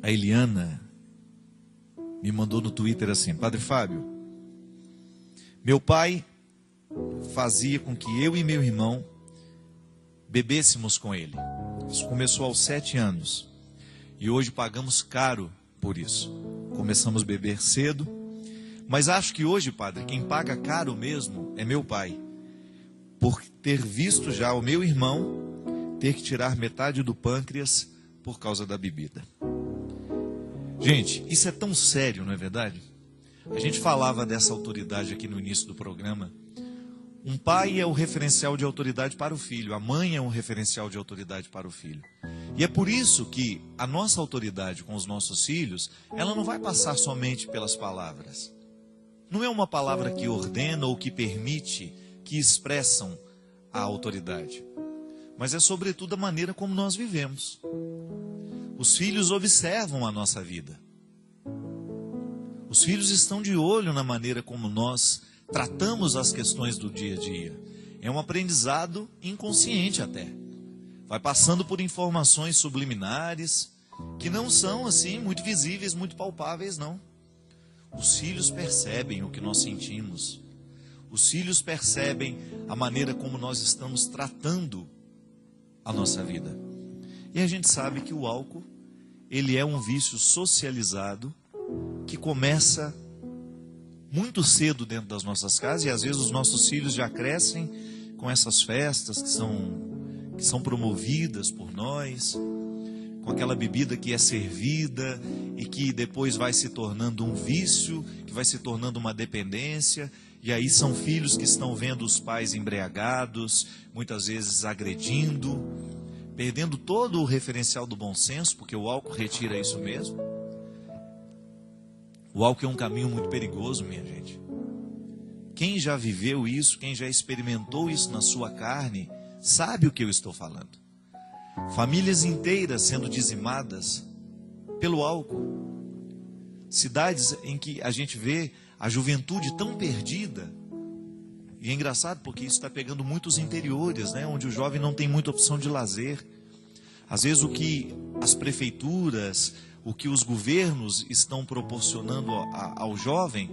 A Eliana me mandou no Twitter assim: Padre Fábio, meu pai fazia com que eu e meu irmão bebêssemos com ele. Isso começou aos 7 anos. E hoje pagamos caro por isso. Começamos a beber cedo. Mas acho que hoje, padre, quem paga caro mesmo é meu pai. Por ter visto já o meu irmão ter que tirar metade do pâncreas por causa da bebida. Gente, isso é tão sério, não é verdade? A gente falava dessa autoridade aqui no início do programa. Um pai é o referencial de autoridade para o filho. A mãe é um referencial de autoridade para o filho. E é por isso que a nossa autoridade com os nossos filhos, ela não vai passar somente pelas palavras. Não é uma palavra que ordena ou que permite, que expressam a autoridade. Mas é sobretudo a maneira como nós vivemos. Os filhos observam a nossa vida. Os filhos estão de olho na maneira como nós tratamos as questões do dia a dia. É um aprendizado inconsciente até. Vai passando por informações subliminares, que não são assim muito visíveis, muito palpáveis, não. Os filhos percebem o que nós sentimos. Os filhos percebem a maneira como nós estamos tratando a nossa vida. E a gente sabe que o álcool, ele é um vício socializado que começa muito cedo dentro das nossas casas, e às vezes os nossos filhos já crescem com essas festas que são promovidas por nós, com aquela bebida que é servida e que depois vai se tornando um vício, que vai se tornando uma dependência, e aí são filhos que estão vendo os pais embriagados, muitas vezes agredindo, perdendo todo o referencial do bom senso, porque o álcool retira isso mesmo. O álcool é um caminho muito perigoso, minha gente. Quem já viveu isso, quem já experimentou isso na sua carne, sabe o que eu estou falando. Famílias inteiras sendo dizimadas pelo álcool. Cidades em que a gente vê a juventude tão perdida. E é engraçado porque isso está pegando muitos interiores, né? Onde o jovem não tem muita opção de lazer. Às vezes o que as prefeituras, o que os governos estão proporcionando ao jovem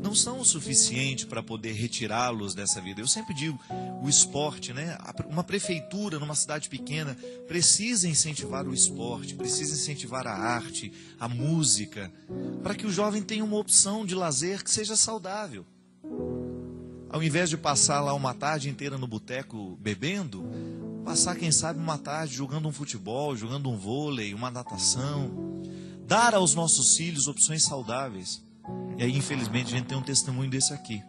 não são o suficiente para poder retirá-los dessa vida. Eu sempre digo, o esporte, né? Uma prefeitura numa cidade pequena precisa incentivar o esporte, precisa incentivar a arte, a música, para que o jovem tenha uma opção de lazer que seja saudável. Ao invés de passar lá uma tarde inteira no boteco bebendo, passar, quem sabe, uma tarde jogando um futebol, jogando um vôlei, uma natação. Dar aos nossos filhos opções saudáveis. E aí, infelizmente, a gente tem um testemunho desse aqui.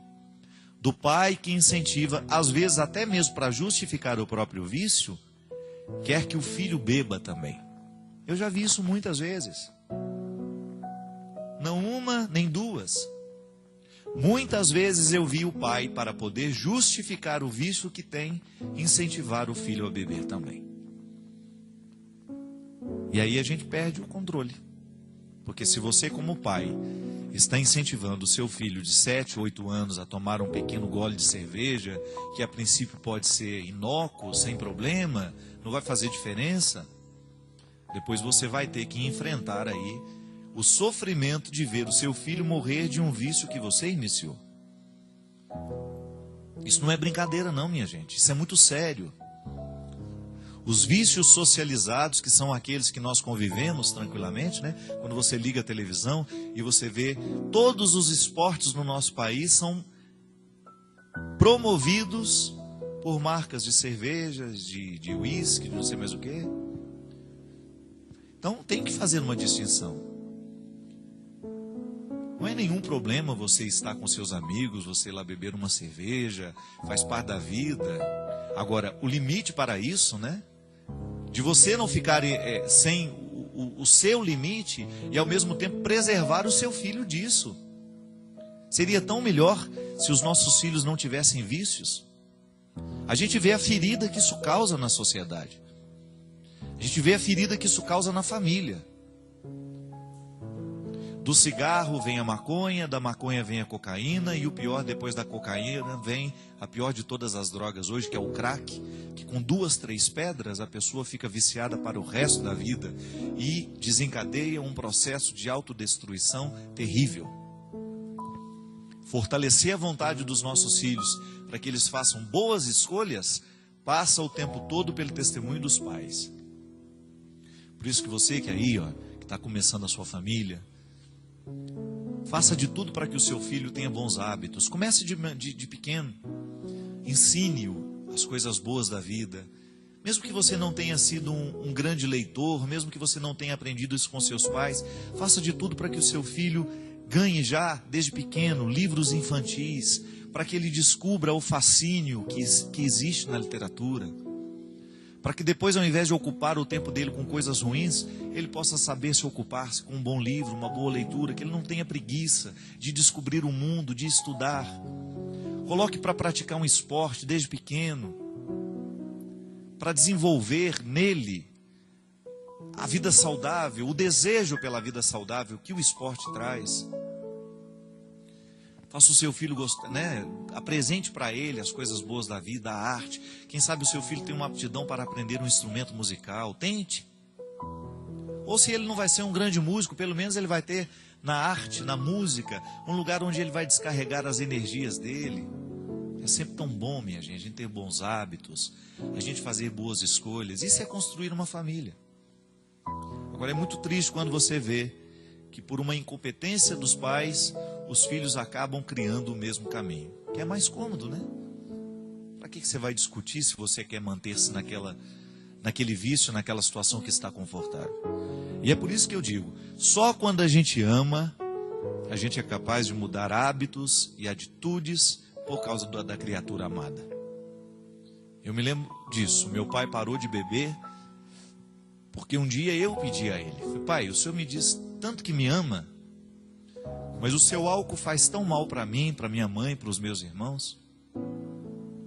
Do pai que incentiva, às vezes até mesmo para justificar o próprio vício, quer que o filho beba também. Eu já vi isso muitas vezes. Não uma, nem duas. Muitas vezes eu vi o pai, para poder justificar o vício que tem, incentivar o filho a beber também. E aí a gente perde o controle. Porque se você, como pai, está incentivando o seu filho de 7, 8 anos a tomar um pequeno gole de cerveja, que a princípio pode ser inócuo, sem problema, não vai fazer diferença, depois você vai ter que enfrentar aí o sofrimento de ver o seu filho morrer de um vício que você iniciou. Isso não é brincadeira não, minha gente. Isso é muito sério. Os vícios socializados, que são aqueles que nós convivemos tranquilamente, né? Quando você liga a televisão e você vê todos os esportes no nosso país são promovidos por marcas de cervejas, de uísque, de não sei mais o quê. Então tem que fazer uma distinção. Não é nenhum problema você estar com seus amigos, você ir lá beber uma cerveja, faz parte da vida. Agora, o limite para isso, né? De você não ficar sem o seu limite e ao mesmo tempo preservar o seu filho disso. Seria tão melhor se os nossos filhos não tivessem vícios. A gente vê a ferida que isso causa na sociedade. A gente vê a ferida que isso causa na família. Do cigarro vem a maconha, da maconha vem a cocaína, e o pior, depois da cocaína, vem a pior de todas as drogas hoje, que é o crack, que com 2, 3 pedras a pessoa fica viciada para o resto da vida e desencadeia um processo de autodestruição terrível. Fortalecer a vontade dos nossos filhos para que eles façam boas escolhas passa o tempo todo pelo testemunho dos pais. Por isso que você que aí, que está começando a sua família, faça de tudo para que o seu filho tenha bons hábitos. Comece de pequeno. Ensine-o as coisas boas da vida. Mesmo que você não tenha sido um grande leitor, mesmo que você não tenha aprendido isso com seus pais, faça de tudo para que o seu filho ganhe já, desde pequeno, livros infantis, para que ele descubra o fascínio que existe na literatura. Para que depois, ao invés de ocupar o tempo dele com coisas ruins, ele possa saber se ocupar-se com um bom livro, uma boa leitura, que ele não tenha preguiça de descobrir o mundo, de estudar. Coloque para praticar um esporte desde pequeno, para desenvolver nele a vida saudável, o desejo pela vida saudável que o esporte traz. Faça o seu filho gostar, apresente para ele as coisas boas da vida, a arte. Quem sabe o seu filho tem uma aptidão para aprender um instrumento musical, tente. Ou se ele não vai ser um grande músico, pelo menos ele vai ter na arte, na música, um lugar onde ele vai descarregar as energias dele. É sempre tão bom, minha gente, a gente ter bons hábitos, a gente fazer boas escolhas. Isso é construir uma família. Agora é muito triste quando você vê que por uma incompetência dos pais, os filhos acabam criando o mesmo caminho. Que é mais cômodo, né? Para que você vai discutir se você quer manter-se naquele vício, naquela situação que está confortável? E é por isso que eu digo, só quando a gente ama, a gente é capaz de mudar hábitos e atitudes por causa da criatura amada. Eu me lembro disso, meu pai parou de beber, porque um dia eu pedi a ele, falei, pai, o senhor me diz tanto que me ama, mas o seu álcool faz tão mal para mim, para minha mãe, para os meus irmãos.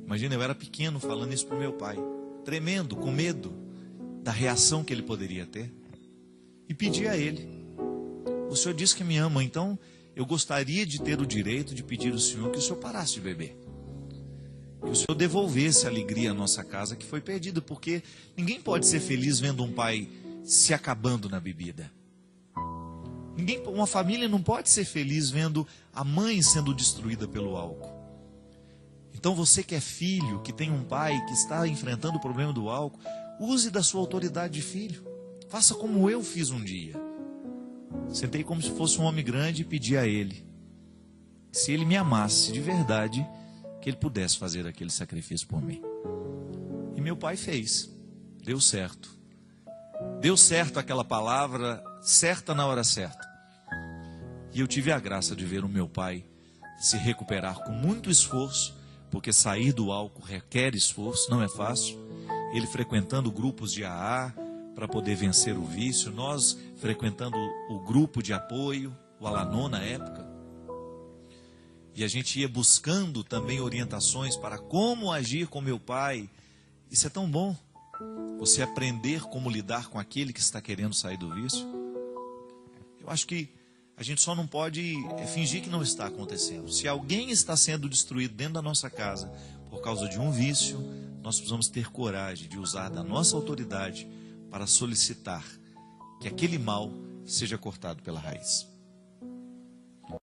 Imagina, eu era pequeno falando isso para o meu pai, tremendo, com medo da reação que ele poderia ter. E pedi a ele, o senhor diz que me ama, então eu gostaria de ter o direito de pedir ao senhor que o senhor parasse de beber. Que o senhor devolvesse a alegria à nossa casa que foi perdida, porque ninguém pode ser feliz vendo um pai se acabando na bebida. Uma família não pode ser feliz vendo a mãe sendo destruída pelo álcool. Então você que é filho, que tem um pai que está enfrentando o problema do álcool, use da sua autoridade de filho. Faça como eu fiz um dia. Sentei como se fosse um homem grande e pedi a ele, se ele me amasse de verdade, que ele pudesse fazer aquele sacrifício por mim. E meu pai fez. Deu certo. Deu certo aquela palavra, certa na hora certa. E eu tive a graça de ver o meu pai se recuperar com muito esforço, porque sair do álcool requer esforço, não é fácil. Ele frequentando grupos de AA para poder vencer o vício, nós frequentando o grupo de apoio, o Alanon na época. E a gente ia buscando também orientações para como agir com meu pai. Isso é tão bom. Você aprender como lidar com aquele que está querendo sair do vício. Eu acho que a gente só não pode fingir que não está acontecendo. Se alguém está sendo destruído dentro da nossa casa por causa de um vício, nós precisamos ter coragem de usar da nossa autoridade para solicitar que aquele mal seja cortado pela raiz.